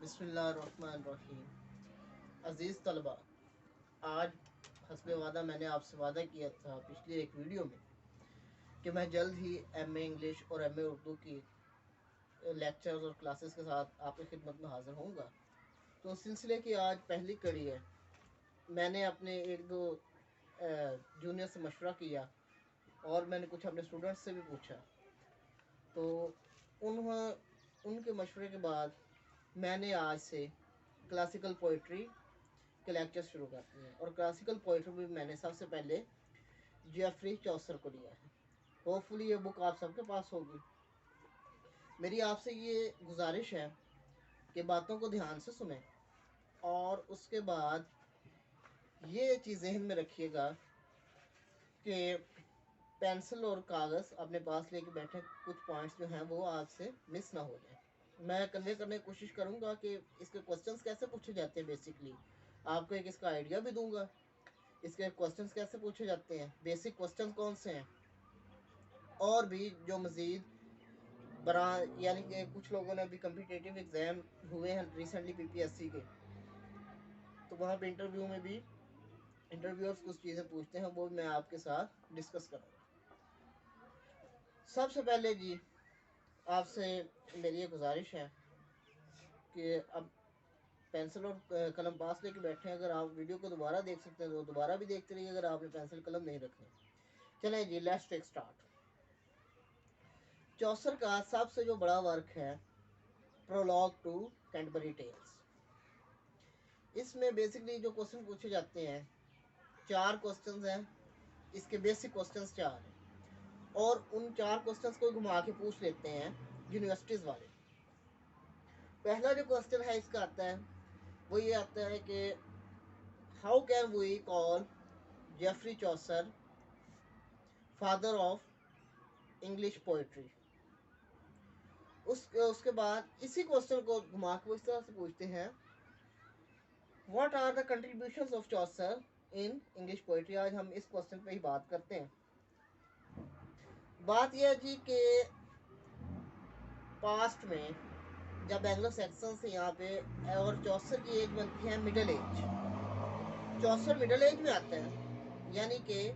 बिस्मिल्लाहिर्रहमानिर्रहीम। अज़ीज़ तलबा, आज हस्बे वादा मैंने आपसे वादा किया था पिछली एक वीडियो में कि मैं जल्द ही एमए इंग्लिश और एमए उर्दू की लेक्चर्स और क्लासेस के साथ आपकी खिदमत में हाज़िर होऊंगा। तो उस सिलसिले की आज पहली कड़ी है। मैंने अपने एक दो जूनियर से मशवरा किया और मैंने कुछ अपने स्टूडेंट्स से भी पूछा। तो उनके मशवरे के बाद मैंने आज से क्लासिकल पोइट्री के लेक्चर शुरू करते हैं। और क्लासिकल पोइट्री में मैंने सबसे पहले जेफरी चौसर को लिया है। होपफुली ये बुक आप सबके पास होगी। मेरी आपसे ये गुजारिश है कि बातों को ध्यान से सुने और उसके बाद ये चीज़ जहन में रखिएगा कि पेंसिल और कागज़ अपने पास लेके बैठे, कुछ पॉइंट्स जो हैं वो आपसे मिस ना हो जाए। मैं कन्वे करने की कोशिश करूँगा कि इसके क्वेश्चंस कैसे पूछे जाते हैं। बेसिकली आपको एक इसका आइडिया भी दूंगा, इसके क्वेश्चंस कैसे पूछे जाते हैं, बेसिक क्वेश्चंस कौन से हैं, और भी जो मज़ीद बरा यानी कि कुछ लोगों ने अभी कम्पिटिटिव एग्ज़ाम हुए हैं रिसेंटली पीपीएससी के, तो वहाँ पे इंटरव्यू में भी इंटरव्यूअर्स कुछ चीज़ें पूछते हैं, वो मैं आपके साथ डिस्कस करूँगा। सबसे पहले जी आपसे मेरी ये गुजारिश है कि अब पेंसिल और कलम पास लेके बैठे हैं। अगर आप वीडियो को दोबारा देख सकते हैं तो दोबारा भी देखते रहिए, अगर आपने पेंसिल कलम नहीं रखने। चलें जी, लेट्स टेक स्टार्ट। चौसर का सबसे जो बड़ा वर्क है प्रोलॉग टू कैंटरबरी टेल्स। इसमें बेसिकली जो क्वेश्चन पूछे जाते हैं, 4 क्वेश्चंस हैं। इसके बेसिक क्वेश्चंस 4 हैं और उन 4 क्वेश्चंस को घुमा के पूछ लेते हैं यूनिवर्सिटीज़ वाले। पहला जो क्वेश्चन है इसका आता है, वो ये आता है कि how can we call Geoffrey Chaucer father of English poetry. उसके बाद इसी क्वेश्चन को घुमा के इस तरह से पूछते हैं, what are the contributions of Chaucer in English poetry. आज हम इस क्वेश्चन पे ही बात करते हैं। बात यह है जी कि पास्ट में जब एंग्लो सैक्सन से यहाँ पे और चौसर की एज बनती है मिडिल एज, चौसर मिडिल एज में आता है, यानी कि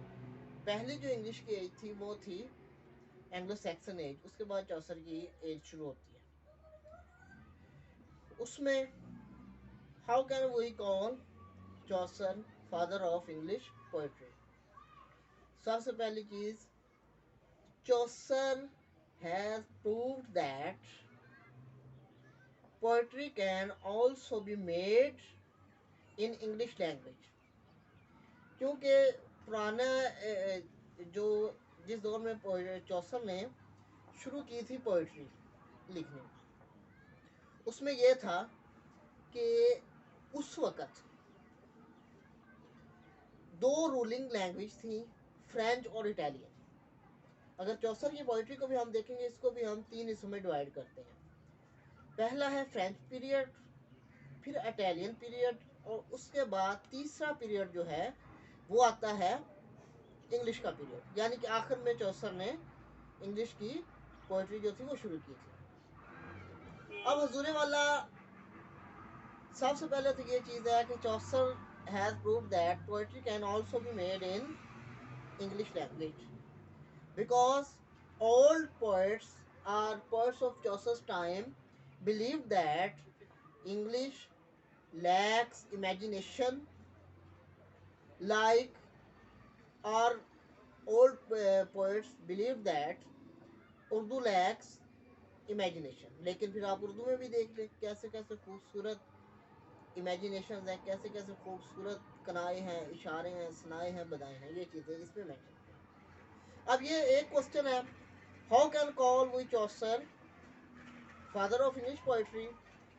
पहली जो इंग्लिश की एज थी वो थी एंग्लो सैक्सन एज, उसके बाद चौसर की एज शुरू होती है। उसमें how can we call Chaucer father of English poetry. सबसे पहली चीज, Chaucer has proved that poetry can also be made in English language. क्योंकि पुराना जो जिस दौर में चौसर ने शुरू की थी पोइट्री लिखने, उसमें यह था कि उस वक़्त 2 रूलिंग लैंग्वेज थी, फ्रेंच और इटालियन। अगर चौसर की पोइट्री को भी हम देखेंगे, इसको भी हम 3 हिस्सों में डिवाइड करते हैं। पहला है फ्रेंच पीरियड, फिर इटालियन पीरियड, और उसके बाद तीसरा पीरियड जो है वो आता है इंग्लिश का पीरियड, यानी कि आखिर में चौसर ने इंग्लिश की पोइट्री जो थी वो शुरू की थी। अब हजूरे वाला सबसे पहले तो ये चीज़ है कि Chaucer has proved that poetry can also be made in English language because old poets or poets of Chaucer's time believed that English lacks imagination, like or old poets believe that Urdu lacks imagination। लेकिन फिर आप उर्दू में भी देख लें कैसे कैसे खूबसूरत इमेजिनेशन है, कैसे कैसे खूबसूरत कनाए हैं, इशारे हैं, सनाए हैं, बदाएं हैं, ये चीज़ें इसमें मेंशन। अब ये एक क्वेश्चन है, how can call we Chaucer father of English poetry,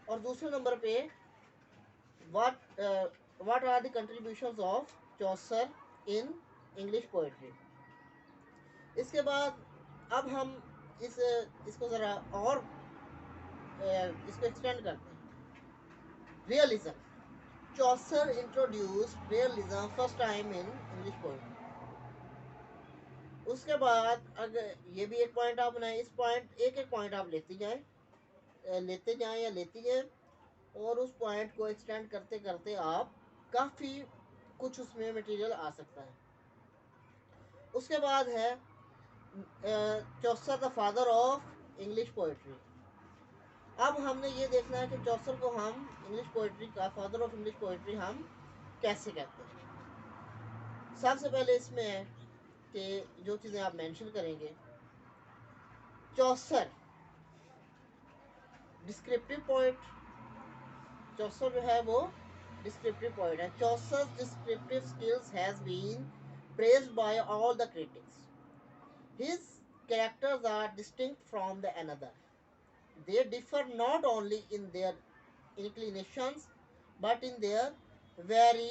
और दूसरे नंबर पे what are the contributions of Chaucer in English poetry. इसके बाद अब हम इसको ज़रा और इसको एक्सटेंड करते हैं। Realism, Chaucer introduced realism first time in English poetry. उसके बाद अगर ये भी एक पॉइंट आप बनाए, इस पॉइंट एक एक पॉइंट आप लेते जाएं या लेती जाएं, और उस पॉइंट को एक्सटेंड करते करते आप काफ़ी कुछ उसमें मटेरियल आ सकता है। उसके बाद है Chaucer the father of English poetry. अब हमने ये देखना है कि चौसर को हम इंग्लिश पोइट्री का फादर ऑफ इंग्लिश पोइट्री हम कैसे कहते हैं। सबसे पहले इसमें है कि जो चीज़ें आप मेंशन करेंगे, चौसर डिस्क्रिप्टिव पोइट, चौसर जो है वो डिस्क्रिप्टिव पोइट है। Chaucer descriptive skills has been praised by all the critics. His characters are distinct from the another. They differ not only in their inclinations but in their very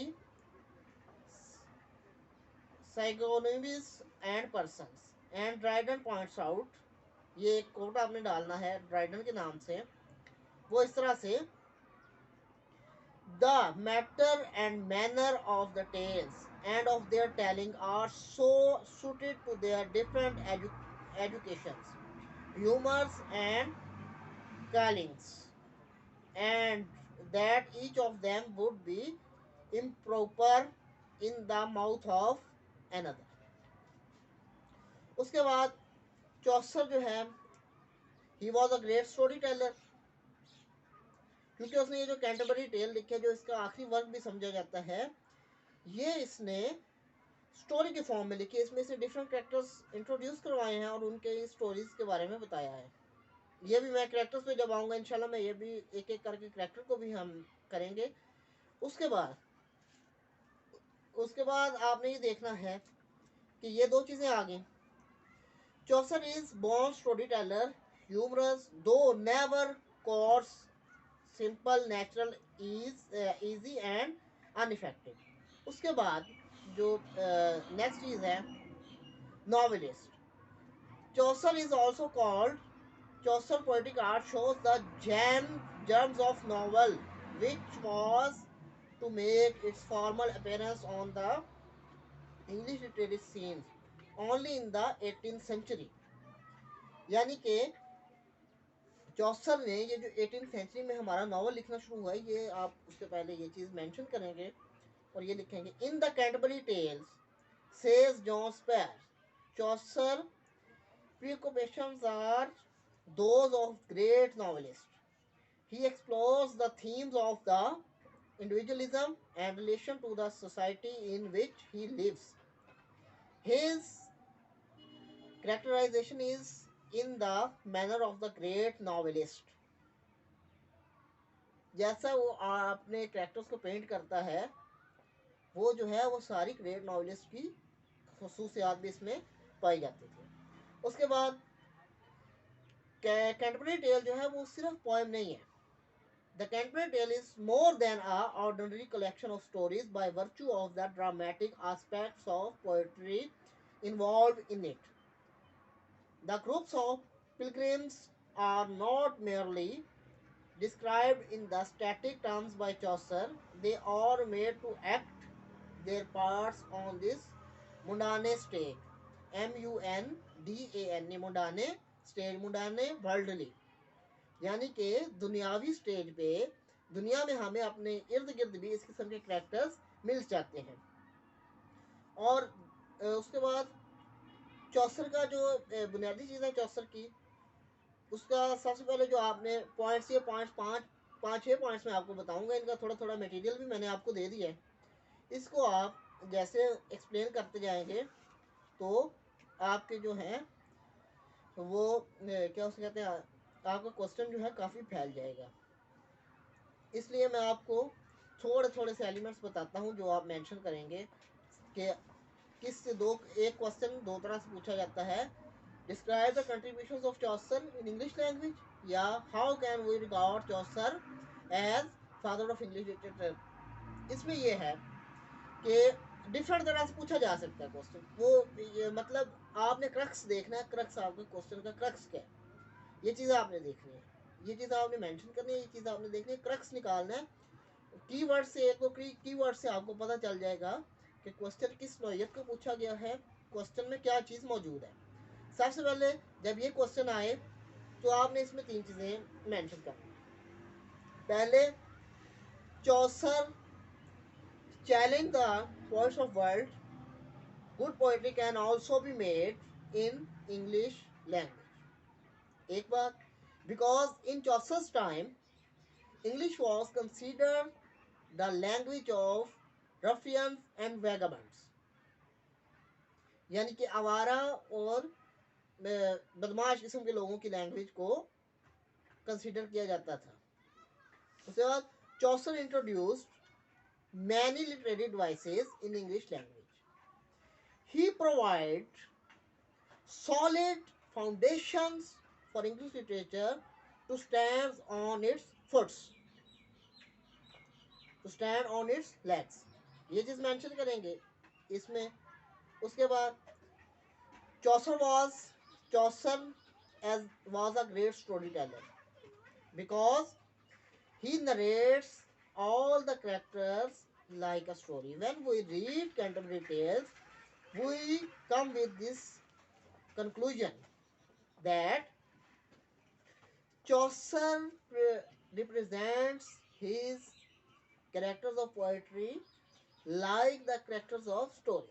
psychonymies and persons. And Dryden points out, ये एक coat आपने डालना है Dryden के नाम से, वो इस तरह से, the matter and manner of the tales and of their telling are so suited to their different educations, humors, and callings, and that each of them would be improper in the mouth of another. उसके बाद चौसर जो है, he was a great storyteller, क्योंकि उसने ये जो Canterbury tell लिखे, जो इसका आखिरी वर्क भी समझा जाता है, ये इसने स्टोरी के फॉर्म में लिखी है। इसमें से डिफरेंट कैरेक्टर्स इंट्रोड्यूस करवाए हैं और उनके स्टोरीज के बारे में बताया है। ये भी मैं कैरेक्टर्स पे जब आऊँगा इंशाल्लाह, मैं ये भी एक एक करके कैरेक्टर को भी हम करेंगे। उसके बाद आपने ये देखना है कि ये दो चीज़ें आ गई। Chaucer is born story teller, humorous though never coarse, simple, natural, easy and unaffective. उसके बाद जो नेक्स्ट चीज़ है, novelist. Chaucer is also called Chaucer poetic art shows the germs of novel, which was to make its formal appearance on the English literary scene only in the 18th century. यानी कि चौसर ने ये जो 18th century में हमारा novel लिखना शुरू हुआ है, ये आप उससे पहले ये चीज़ मेंशन करेंगे और ये लिखेंगे, in the Canterbury Tales says John Speirs, Chaucer preoccupations are those of great novelist. He explores the themes of the individualism and relation to the society in which he lives. His characterization is in the manner of the great novelist. जैसा वो अपने characters को paint करता है, वो जो है वो सारी ग्रेट नॉवेलिस्ट की खसूसियात भी इसमें पाई जाती थी। उसके बाद कैंटरबरी टेल जो है वो सिर्फ पोएम नहीं है। The Canterbury Tale is more than a ordinary collection of stories by virtue of the dramatic aspects of poetry involved in it. The groups of pilgrims are not merely described in the static terms by Chaucer, they are made to act their parts on this mundane stage. MUNDANE mundane stage, mundane worldly, यानी कि दुनियावी stage पे दुनिया में हमें अपने इर्द गिर्द भी इस किस्म के कैरेक्टर्स मिल जाते हैं। और उसके बाद चौसर का जो बुनियादी चीज़ है चौसर की, उसका सबसे पहले जो आपने पॉइंट्स, ये पाँच छः पॉइंट्स मैं आपको बताऊंगा। इनका थोड़ा थोड़ा मटेरियल भी मैंने आपको दे दिया है। इसको आप जैसे एक्सप्लेन करते जाएंगे तो आपके जो है वो क्या उसे कहते हैं, आपका क्वेश्चन जो है काफ़ी फैल जाएगा। इसलिए मैं आपको थोड़े थोड़े से एलिमेंट्स बताता हूँ जो आप मेंशन करेंगे कि एक क्वेश्चन दो तरह से पूछा जाता है। Describe the contributions of Chaucer in English language, या how can we regard Chaucer as father of English literature. इसमें यह है कि डिफरेंट तरह से पूछा जा सकता है क्वेश्चन। वो मतलब आपने क्रक्स देखना है, क्रक्स आपका क्वेश्चन का क्रक्स क्या है, ये चीज़ आपने देखनी है, ये चीज़ आपने मेंशन करनी है, ये चीज़ आपने देखनी है, क्रक्स निकालना है। कीवर्ड से एक कीवर्ड से आपको पता चल जाएगा कि क्वेश्चन किस नौइयत को पूछा गया है, क्वेश्चन में क्या चीज़ मौजूद है। सबसे पहले जब ये क्वेश्चन आए तो आपने इसमें तीन चीज़ें मेंशन करनी। पहले Chaucer challenged the poets of world. Good poetry can also be made in English language. एक बात, because in Chaucer's time, English was considered the language of ruffians and vagabonds, यानी कि आवारा और बदमाश किस्म के लोगों की लैंग्वेज को कंसिडर किया जाता था. उसके बाद चौसर introduced many literary devices in English language. He provided solid foundations for English literature to stand on its foots, to stand on its legs. ये चीज मेंशन करेंगे इसमें. उसके बाद Chaucer was a great storyteller because he narrates all the characters like a story. When we read Canterbury Tales, we come with this conclusion that Chaucer represents his characters of poetry like the characters of stories.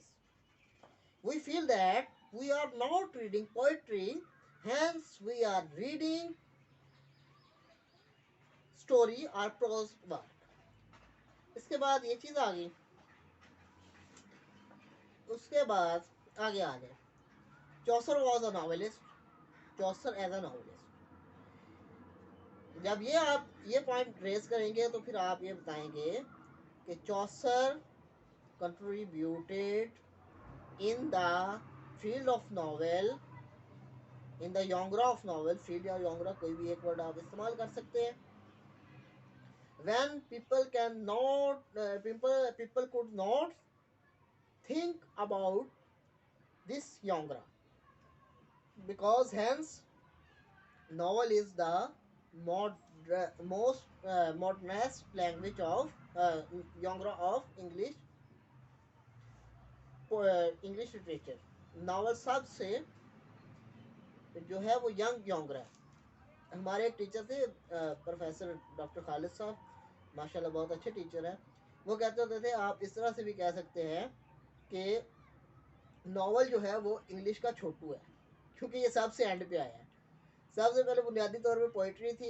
We feel that we are not reading poetry, hence we are reading story or prose work. इसके बाद ये चीज आ गई. उसके बाद आगे आ जाए. Chaucer was a novelist. Chaucer as a novelist. जब ये आप ये पॉइंट रेस करेंगे तो फिर आप ये बताएंगे कि Chaucer contributed in the field of novel, in the genre of novel, field या genre कोई भी एक वर्ड आप इस्तेमाल कर सकते हैं. When people could not think about this genre, because hence novel is the most modernist language of genre of English literature. Novel सबसे जो है वो यंग genre है. हमारे एक टीचर थे प्रोफेसर डॉक्टर खालिद साहब, माशाल्लाह बहुत अच्छे टीचर हैं. वो कहते होते थे आप इस तरह से भी कह सकते हैं कि नावल जो है वो इंग्लिश का छोटू है, क्योंकि ये सबसे एंड पे आया है. सबसे पहले बुनियादी तौर पे पोइट्री थी,